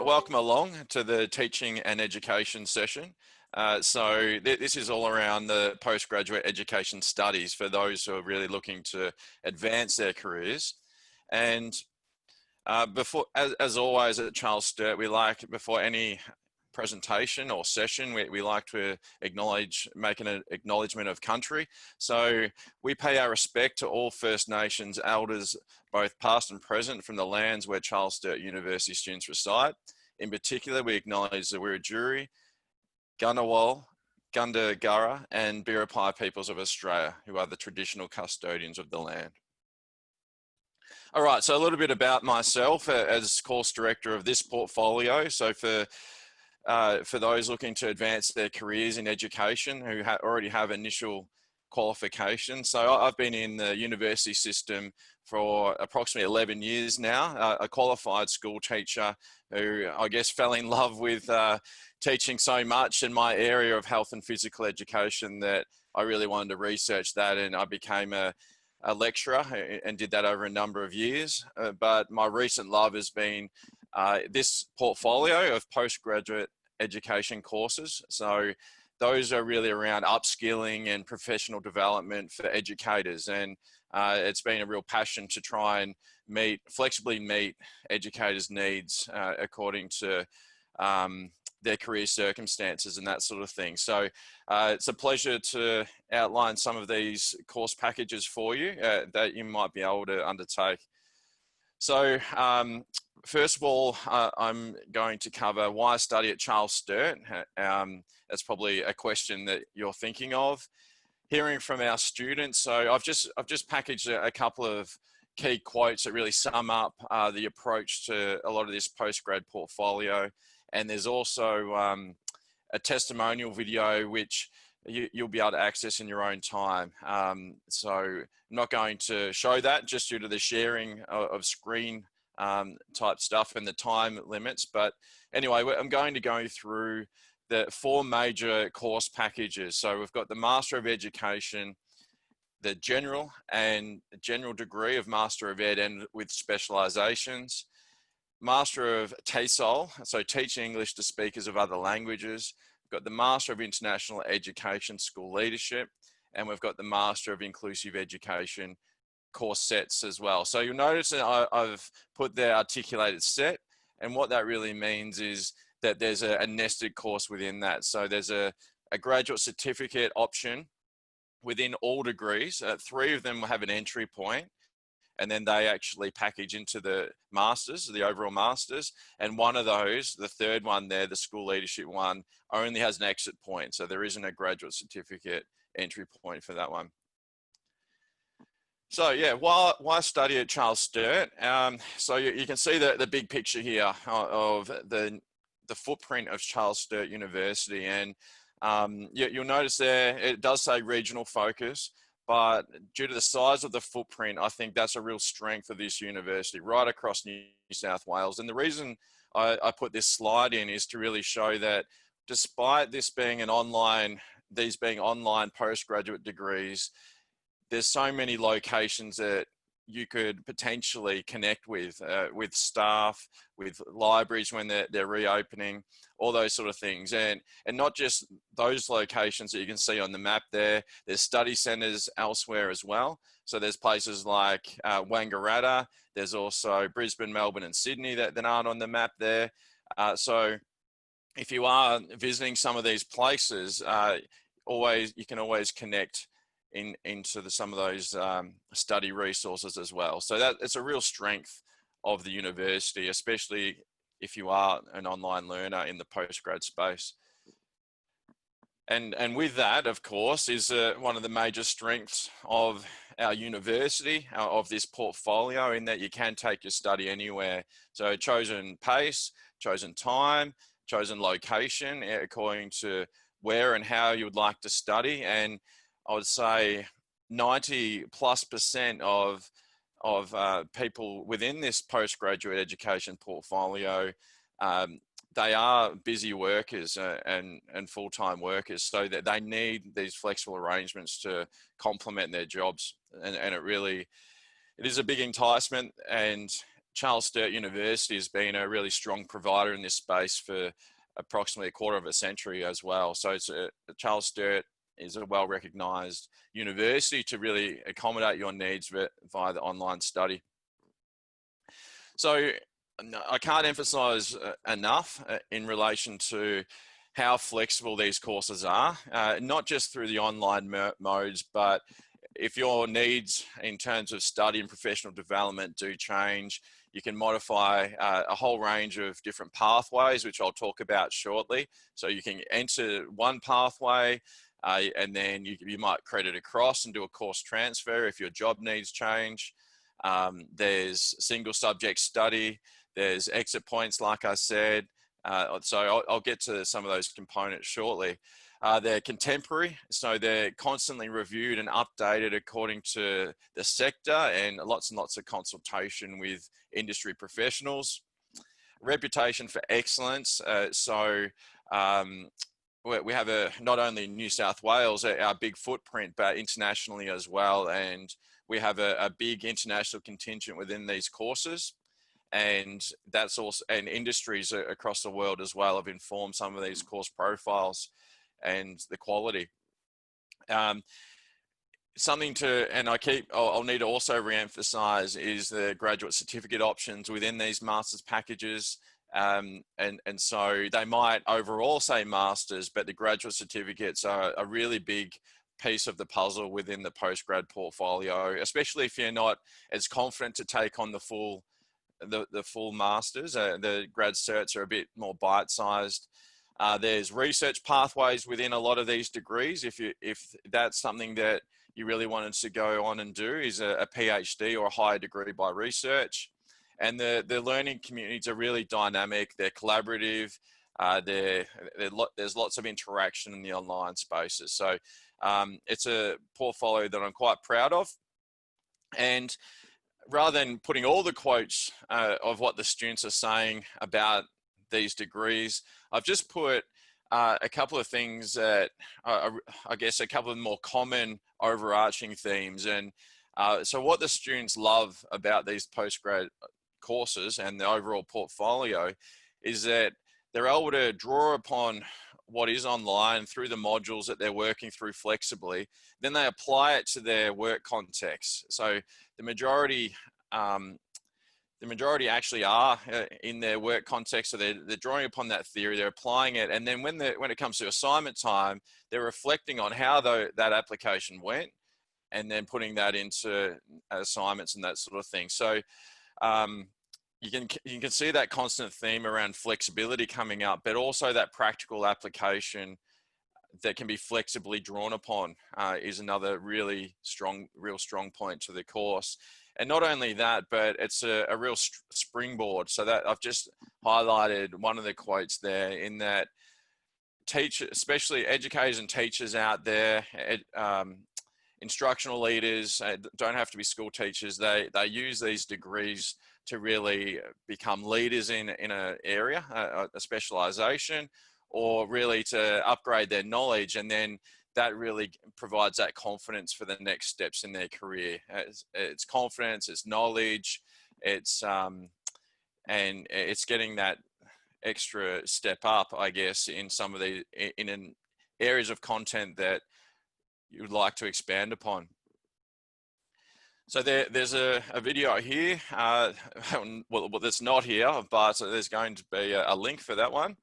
welcome along to the teaching and education session. This is all around the postgraduate education studies for those who are really looking to advance their careers. And as always at Charles Sturt, we like, before any presentation or session, we like to make an acknowledgement of country. So we pay our respect to all First Nations elders, both past and present, from the lands where Charles Sturt University students reside. In particular, we acknowledge the Wiradjuri, Ngunnawal, Gundungurra and Biripi peoples of Australia, who are the traditional custodians of the land. All right, so a little bit about myself as course director of this portfolio. So for those looking to advance their careers in education who already have initial qualifications. So I've been in the university system for approximately 11 years now, a qualified school teacher who I guess fell in love with teaching so much in my area of health and physical education that I really wanted to research that, and I became a lecturer and did that over a number of years. But my recent love has been this portfolio of postgraduate education courses. So those are really around upskilling and professional development for educators. And it's been a real passion to try and flexibly meet educators' needs according to their career circumstances and that sort of thing. So it's a pleasure to outline some of these course packages for you that you might be able to undertake. So first of all, I'm going to cover why study at Charles Sturt. That's probably a question that you're thinking of. Hearing from our students, so I've just packaged a couple of key quotes that really sum up the approach to a lot of this postgrad portfolio. And there's also a testimonial video which you'll be able to access in your own time. So I'm not going to show that just due to the sharing of screen type stuff and the time limits. But anyway, I'm going to go through the 4 major course packages. So we've got the Master of Education, the general degree of Master of Ed and with specializations, Master of TESOL, so teaching English to speakers of other languages. We've got the Master of International Education, School Leadership, and we've got the Master of Inclusive Education course sets as well. So you'll notice that I've put the articulated set, and what that really means is that there's a nested course within that. So there's a graduate certificate option within all degrees. 3 of them have an entry point, and then they actually package into the masters, the overall masters. And one of those, the third one there, the school leadership one, only has an exit point. So there isn't a graduate certificate entry point for that one. So yeah, why study at Charles Sturt? So you can see the big picture here of the footprint of Charles Sturt University. And you'll notice there, it does say regional focus, but due to the size of the footprint, I think that's a real strength of this university right across New South Wales. And the reason I put this slide in is to really show that despite this being these being online postgraduate degrees, there's so many locations that you could potentially connect with staff, with libraries when they're reopening, all those sort of things. And not just those locations that you can see on the map there, there's study centres elsewhere as well. So there's places like Wangaratta, there's also Brisbane, Melbourne and Sydney that aren't on the map there. So if you are visiting some of these places, you can always connect into some of those study resources as well. So that it's a real strength of the university, especially if you are an online learner in the postgrad space. And with that, of course, is one of the major strengths of our university, of this portfolio, in that you can take your study anywhere. So chosen pace, chosen time, chosen location, according to where and how you would like to study. And I would say 90+% of people within this postgraduate education portfolio, they are busy workers and full-time workers, so that they need these flexible arrangements to complement their jobs. And it is a big enticement, and Charles Sturt University has been a really strong provider in this space for approximately a quarter of a century as well. So Charles Sturt is a well-recognised university to really accommodate your needs via the online study. So I can't emphasise enough in relation to how flexible these courses are, not just through the online modes, but if your needs in terms of study and professional development do change, you can modify a whole range of different pathways, which I'll talk about shortly. So you can enter one pathway and then you might credit across and do a course transfer if your job needs change. There's single subject study, there's exit points, like I said. So I'll get to some of those components shortly. They're contemporary, so they're constantly reviewed and updated according to the sector, and lots of consultation with industry professionals. Reputation for excellence. We have not only New South Wales, our big footprint, but internationally as well. And we have a big international contingent within these courses. And that's also, and industries across the world as well have informed some of these course profiles and the quality. Something to, and I'll need to also re-emphasize is the graduate certificate options within these master's packages. And so they might overall say masters, but the graduate certificates are a really big piece of the puzzle within the postgrad portfolio, especially if you're not as confident to take on the full masters. The grad certs are a bit more bite-sized. There's research pathways within a lot of these degrees. If that's something that you really wanted to go on and do, is a PhD or a higher degree by research. And the learning communities are really dynamic. They're collaborative. There's lots of interaction in the online spaces. So it's a portfolio that I'm quite proud of. And rather than putting all the quotes of what the students are saying about these degrees, I've just put a couple of things that I guess a couple of more common overarching themes. And so what the students love about these postgrad courses and the overall portfolio is that they're able to draw upon what is online through the modules that they're working through flexibly. Then they apply it to their work context. So the majority actually are in their work context. So they're drawing upon that theory, they're applying it. And then when it comes to assignment time, they're reflecting on how that application went and then putting that into assignments and that sort of thing. So you can see that constant theme around flexibility coming up, but also that practical application that can be flexibly drawn upon is another real strong point to the course. And not only that, but it's a real springboard. So that I've just highlighted one of the quotes there, in that especially educators and teachers out there, instructional leaders, don't have to be school teachers. They use these degrees to really become leaders in an area, a specialization, or really to upgrade their knowledge. And then that really provides that confidence for the next steps in their career. It's confidence, it's knowledge, and it's getting that extra step up, I guess, in some of the in areas of content that you would like to expand upon. So there's a video here, well, that's not here, but there's going to be a link for that one,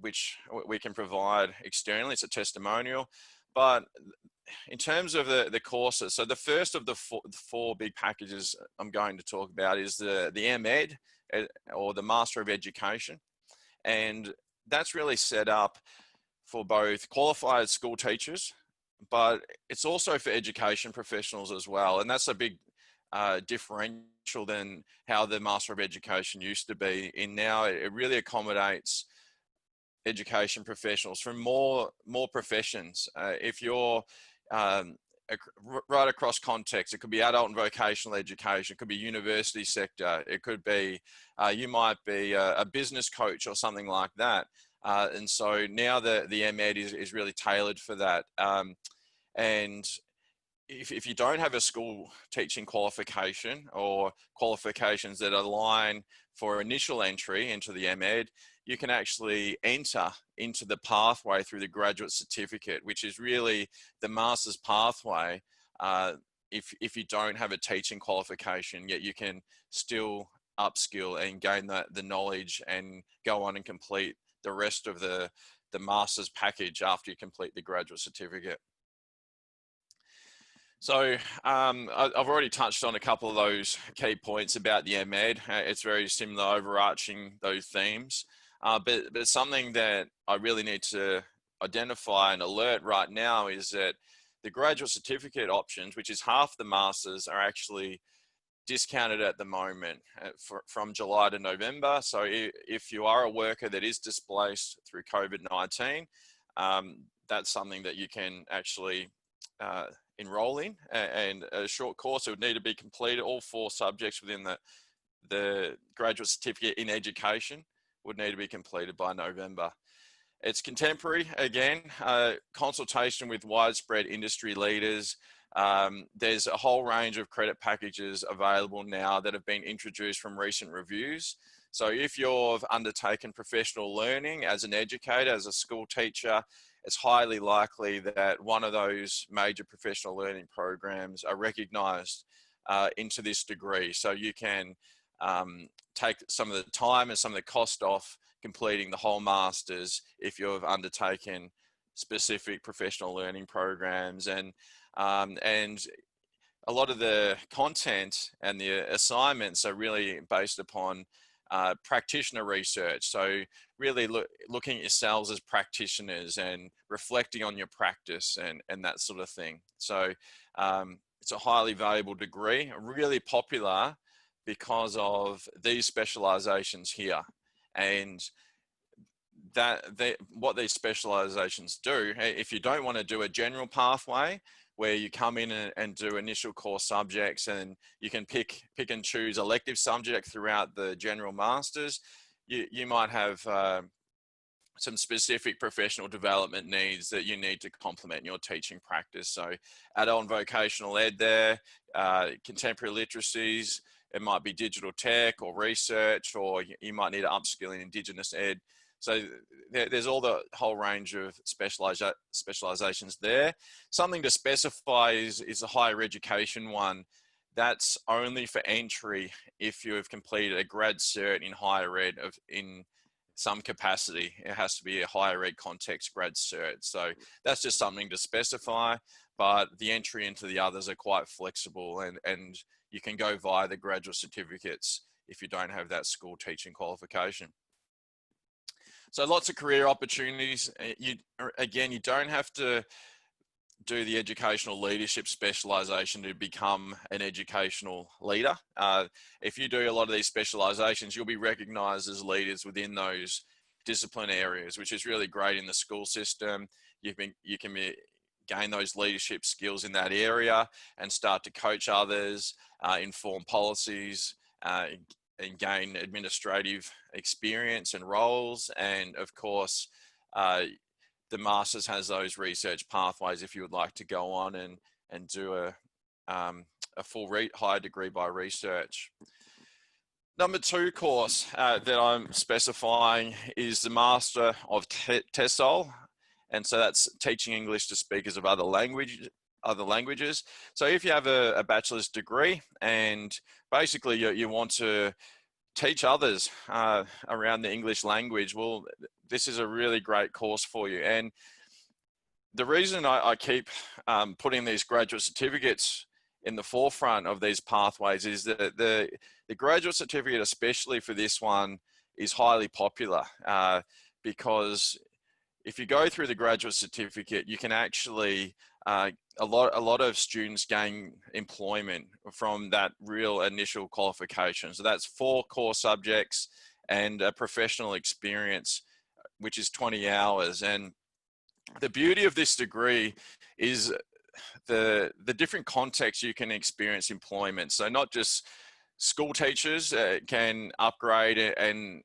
which we can provide externally. It's a testimonial. But in terms of the courses, so the first of the four big packages I'm going to talk about is the MEd, or the Master of Education. And that's really set up for both qualified school teachers, but it's also for education professionals as well. And that's a big differential than how the Master of Education used to be. In now, it really accommodates education professionals from more professions. If you're right across context, it could be adult and vocational education, it could be university sector, it could be, you might be a business coach or something like that. And so now the MEd is really tailored for that. And if you don't have a school teaching qualification or qualifications that align for initial entry into the MEd, you can actually enter into the pathway through the graduate certificate, which is really the master's pathway. If you don't have a teaching qualification, yet you can still upskill and gain the knowledge and go on and complete the rest of the master's package after you complete the graduate certificate. So I've already touched on a couple of those key points about the MEd. It's very similar, overarching those themes. But something that I really need to identify and alert right now is that the graduate certificate options, which is half the masters, are actually discounted at the moment from July to November. So if you are a worker that is displaced through COVID-19, that's something that you can actually enroll in, and a short course. It would need to be completed. All 4 subjects within the graduate certificate in education would need to be completed by November. It's contemporary, again, consultation with widespread industry leaders. There's a whole range of credit packages available now that have been introduced from recent reviews. So if you've undertaken professional learning as an educator, as a school teacher, it's highly likely that one of those major professional learning programs are recognised into this degree. So you can take some of the time and some of the cost off completing the whole masters if you've undertaken specific professional learning programs. And a lot of the content and the assignments are really based upon practitioner research. So really looking at yourselves as practitioners and reflecting on your practice and that sort of thing. So it's a highly valuable degree, really popular because of these specializations here. And what these specializations do, if you don't want to do a general pathway where you come in and do initial course subjects and you can pick and choose elective subject throughout the general masters, you might have some specific professional development needs that you need to complement your teaching practice. So adult and vocational ed there, contemporary literacies, it might be digital tech or research, or you might need to upskill in Indigenous ed. So there's all the whole range of specializations there. Something to specify is a higher education one. That's only for entry if you have completed a grad cert in higher ed in some capacity. It has to be a higher ed context grad cert. So that's just something to specify, but the entry into the others are quite flexible, and you can go via the graduate certificates if you don't have that school teaching qualification. So lots of career opportunities. You don't have to do the educational leadership specialization to become an educational leader. If you do a lot of these specializations, you'll be recognized as leaders within those discipline areas, which is really great in the school system. You can gain those leadership skills in that area and start to coach others, inform policies, and gain administrative experience and roles. And of course, the master's has those research pathways if you would like to go on and do a full higher degree by research. Number 2 course that I'm specifying is the Master of TESOL. And so that's teaching English to speakers of other languages. So if you have a bachelor's degree and basically you want to teach others around the English language, well, this is a really great course for you. And the reason I keep putting these graduate certificates in the forefront of these pathways is that the graduate certificate, especially for this one, is highly popular because if you go through the graduate certificate, you can actually, a lot of students gain employment from that real initial qualification. So that's 4 core subjects and a professional experience, which is 20 hours. And the beauty of this degree is the different contexts you can experience employment. So not just school teachers can upgrade and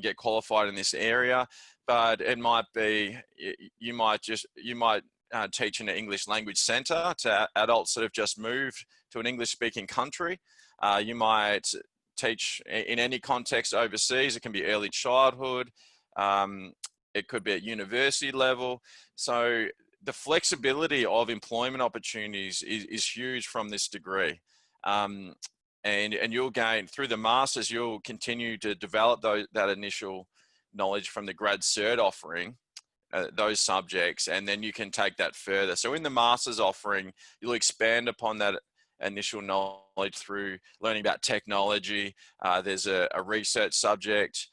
get qualified in this area, but it might be, you might teaching an English language centre to adults that have just moved to an English speaking country. You might teach in any context overseas. It can be early childhood. It could be at university level. So the flexibility of employment opportunities is huge from this degree. And you'll gain, through the masters, you'll continue to develop that initial knowledge from the grad cert offering, those subjects, and then you can take that further. So in the master's offering, you'll expand upon that initial knowledge through learning about technology. There's a research subject.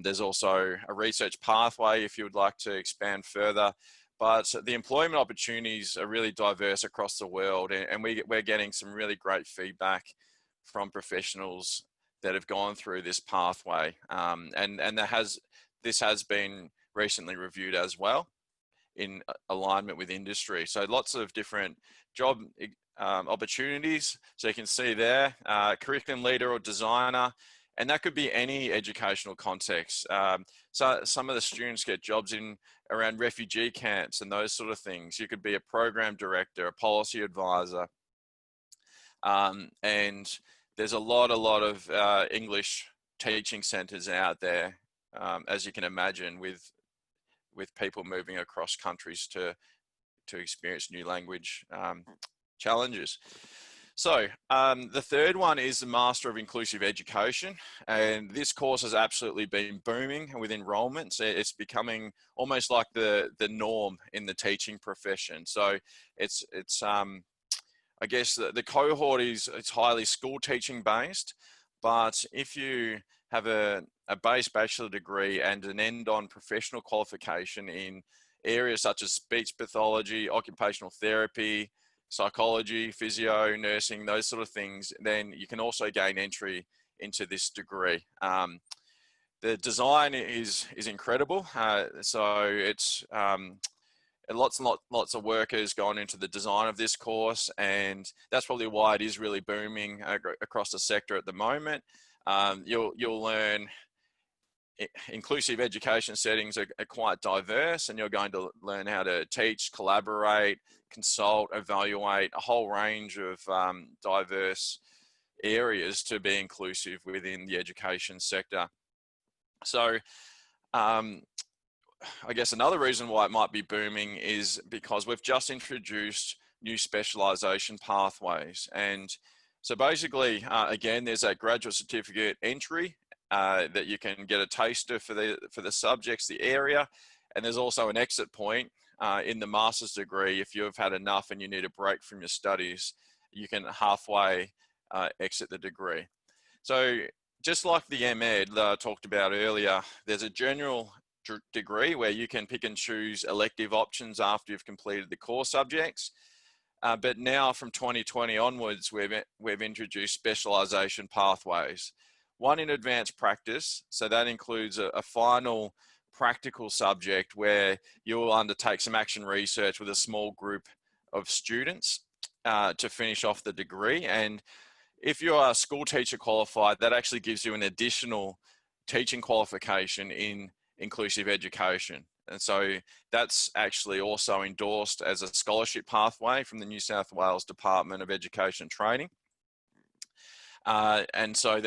There's also a research pathway if you would like to expand further. But the employment opportunities are really diverse across the world, and we're getting some really great feedback from professionals that have gone through this pathway. And this has been recently reviewed as well in alignment with industry. So lots of different job opportunities. So you can see there, curriculum leader or designer, and that could be any educational context. So some of the students get jobs in around refugee camps and those sort of things. You could be a program director, a policy advisor. And there's a lot of English teaching centres out there, as you can imagine, with people moving across countries to experience new language challenges. So the third one is the Master of Inclusive Education, and this course has absolutely been booming with enrolments. It's becoming almost like the norm in the teaching profession. So it's I guess the cohort it's highly school teaching based, but if you have a base bachelor degree and an end-on professional qualification in areas such as speech pathology, occupational therapy, psychology, physio, nursing, those sort of things, then you can also gain entry into this degree. The design is incredible. So it's lots and lots of work has gone into the design of this course, and that's probably why it is really booming across the sector at the moment. You'll learn inclusive education settings are quite diverse, and you're going to learn how to teach, collaborate, consult, evaluate a whole range of diverse areas to be inclusive within the education sector. So I guess another reason why it might be booming is because we've just introduced new specialization pathways. And so basically, again, there's a graduate certificate entry that you can get a taster for the subjects, the area, and there's also an exit point in the master's degree. If you've had enough and you need a break from your studies, you can halfway exit the degree. So just like the MEd that I talked about earlier, there's a general degree where you can pick and choose elective options after you've completed the core subjects. But now from 2020 onwards, we've introduced specialization pathways. One in advanced practice, so that includes a final practical subject where you'll undertake some action research with a small group of students to finish off the degree. And if you are school teacher qualified, that actually gives you an additional teaching qualification in inclusive education. And so that's actually also endorsed as a scholarship pathway from the New South Wales Department of Education and Training. And so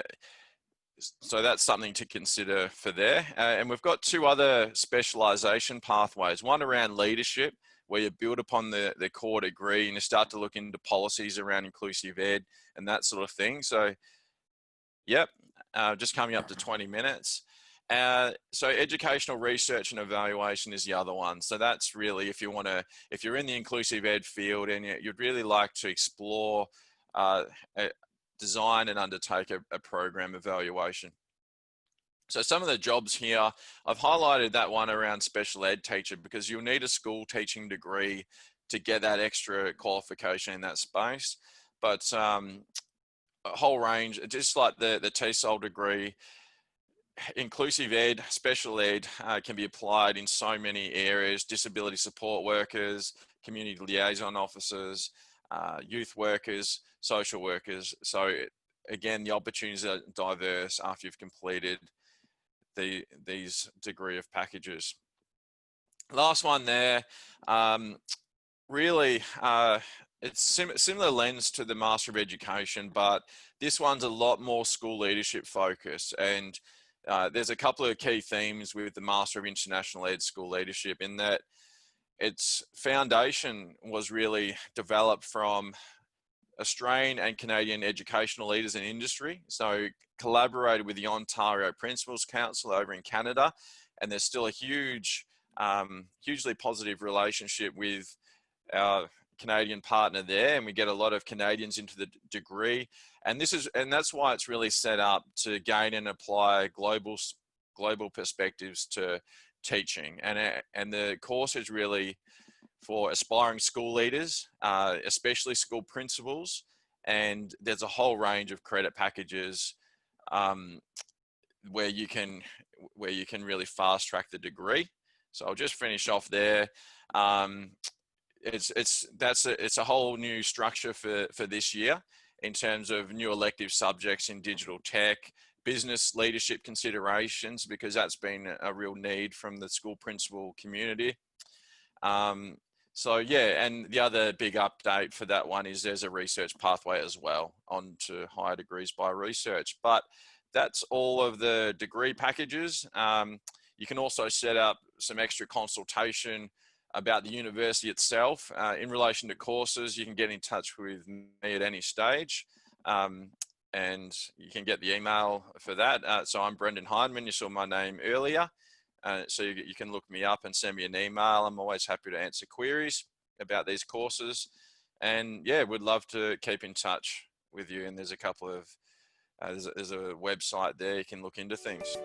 that's something to consider for there. And we've got two other specialization pathways, one around leadership, where you build upon the core degree and you start to look into policies around inclusive ed and that sort of thing. So, yep, just coming up to 20 minutes. So educational research and evaluation is the other one. So that's really if you're in the inclusive ed field and you'd really like to explore, design and undertake a program evaluation. So some of the jobs here, I've highlighted that one around special ed teacher because you'll need a school teaching degree to get that extra qualification in that space. But a whole range, just like the TESOL degree, inclusive ed, special ed can be applied in so many areas: disability support workers, community liaison officers, youth workers, social workers. So again, the opportunities are diverse after you've completed these degree of packages. Last one there, Really, it's similar lens to the Master of Education, but this one's a lot more school leadership focused. And there's a couple of key themes with the Master of International Ed School Leadership in that its foundation was really developed from Australian and Canadian educational leaders in industry. So collaborated with the Ontario Principals Council over in Canada, and there's still a hugely positive relationship with our Canadian partner there, and we get a lot of Canadians into the degree. And that's why it's really set up to gain and apply global perspectives to teaching. And the course is really for aspiring school leaders, especially school principals. And there's a whole range of credit packages um, where you can really fast track the degree. So I'll just finish off there. Um, it's a whole new structure for this year in terms of new elective subjects in digital tech, business leadership considerations, because that's been a real need from the school principal community. Um, so yeah, and the other big update for that one is there's a research pathway as well onto higher degrees by research. But that's all of the degree packages. You can also set up some extra consultation about the university itself. In relation to courses, you can get in touch with me at any stage. And you can get the email for that. So I'm Brendon Hyndman. You saw my name earlier. So you can look me up and send me an email. I'm always happy to answer queries about these courses. And yeah, would love to keep in touch with you. And there's a couple of, there's a website there you can look into things.